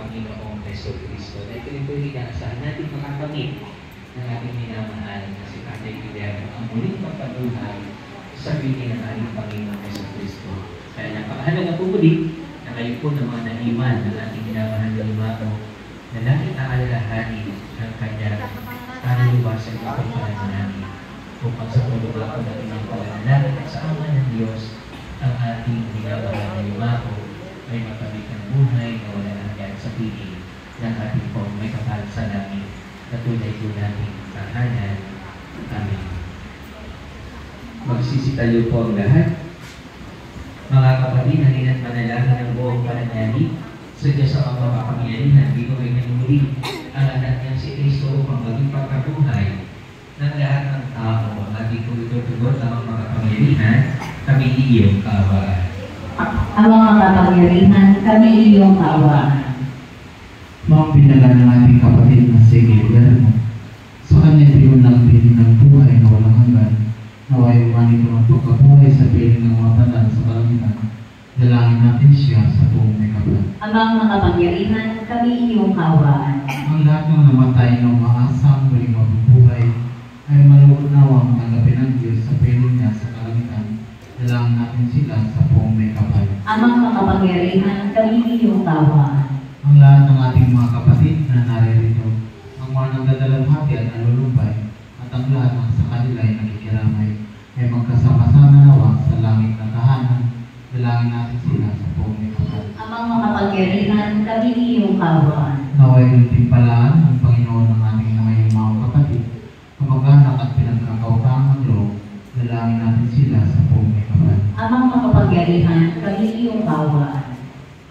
Panginoong Jesucristo. Na ito ito inaasahan natin makakamit ng ating minamahal na si Tatay Guillermo ang muling magpabuhay sa piling ng ating Panginoong Jesucristo. Kaya napakahalaga po muli na kayo po ng mga naiwan ng ating minamahal na lumako na laging aalalahanin ang kanyang kaliwasan at pagpalanganin upang sa pagbabago ng inyong palanganin at sa ama ng Diyos ang ating minamahal na lumako ay magkamit ng buhay na wala hanggan sa piling ng ating pong may kapal sa langit na tunay po nating tahanan. Amen. Magsisitayo po ang lahat. Mga kapatid, halina't manalangin ng buong pananalig sa Diyos ang mga makapangyarihan. Binigay niya muli ang anak niyang si Kristo upang maging pagkabuhay ng lahat ng tao. At ito tugon ng mga kapangyarihan, kami iyong kaawaan. Ang mga kapangyarihan, kami iyong kaawaan. Mga pinala ng ating kapatid na si Guillermo, sa kanya diyon ng piling ng buhay na walang hanggan, naway umanin ko ng pagkabuhay sa piling ng mga banal sa kalangitan. Dalangin natin siya sa buong may kapal. Amang mga kapangyarihan, kami iyong kaawaan. Ang lahat ng namatay ng umaasang muling mabubuhay ay maluunawang tanggapin ng Diyos sa piling niya sa kalangitan. Dalangin natin sila sa buong may kapal. Amang mga kapangyarihan, kami iyong kaawaan. Ang lahat ng ating mga kapatid na naririto, ang mga nagdadalamhati at nalulumbay, at ang lahat ng sa kanila ay nakikiramay, ay magkasama-sama nawa sa langit na tahanan. Dalangin natin sila sa buong may kapal. Amang mga kapangyarihan, kami iyong kaawaan. Naway nagtimpalaan ang Panginoon ng ating mga mga kapatid, kamag-anak at pinagkakautang ng loob. Dalangin natin sila sa buong may kapal. Amang mga kapangyarihan, kami iyong kaawaan.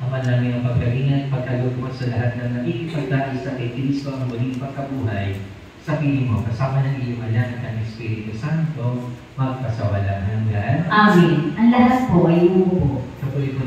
Ama namin ang pagkalingat, pagkalugmot sa lahat ng nakikipagdaan sa kay Kristo ang muling pagkabuhay sa piling mo, kasama ng iyong anak at ng Espiritu Santo, magpasawalang hanggan. Amen. Ang lahat po ay uupo. Kapulit